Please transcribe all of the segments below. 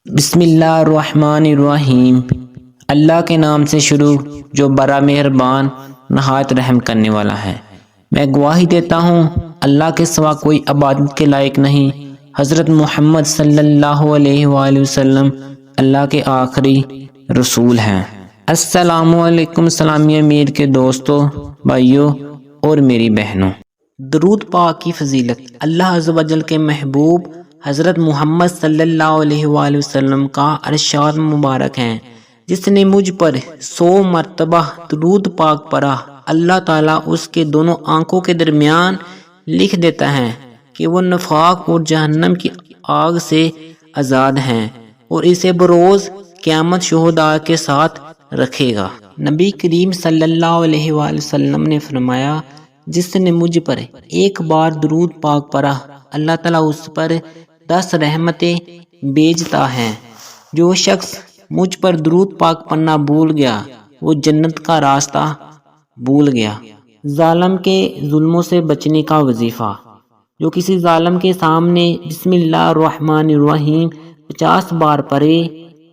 بسم اللہ الرحمن الرحیم۔ اللہ کے نام سے شروع جو بڑا مہربان نہایت رحم کرنے والا ہے۔ میں گواہی دیتا ہوں اللہ کے سوا کوئی عبادت کے لائق نہیں۔ حضرت محمد صلی اللہ علیہ وآلہ وسلم اللہ کے آخری رسول ہیں۔ السلام علیکم اسلامی امیر کے دوستوں، بھائیوں اور میری بہنوں۔ درود پاک کی فضیلت اللہ عز و جل کے محبوب حضرت محمد صلی اللہ علیہ وآلہ وسلم کا ارشاد مبارک ہے، جس نے مجھ پر 100 مرتبہ درود پاک پڑھا، اللہ تعالیٰ اس کے دونوں آنکھوں کے درمیان لکھ دیتا ہے کہ وہ نفاق اور جہنم کی آگ سے آزاد ہیں اور اسے بروز قیامت شہداء کے ساتھ رکھے گا۔ نبی کریم صلی اللہ علیہ وآلہ وسلم نے فرمایا، جس نے مجھ پر ایک بار درود پاک پڑھا، اللہ تعالیٰ اس پر 10 رحمتیں بھیجتا ہے۔ جو شخص مجھ پر درود پاک پڑھنا بھول گیا، وہ جنت کا راستہ بھول گیا۔ ظالم کے ظلموں سے بچنے کا وظیفہ۔ جو کسی ظالم کے سامنے بسم اللہ الرحمن الرحیم 50 بار پڑھے،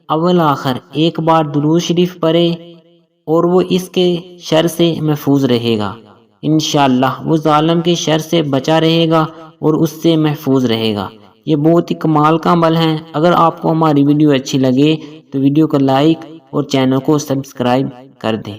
اول آخر ایک بار درود شریف پڑھے، اور وہ اس کے شر سے محفوظ رہے گا۔ انشاءاللہ وہ ظالم کے شر سے بچا رہے گا اور اس سے محفوظ رہے گا۔ یہ بہت ہی کمال کا عمل ہے۔ اگر آپ کو ہماری ویڈیو اچھی لگے تو ویڈیو کو لائک اور چینل کو سبسکرائب کر دیں۔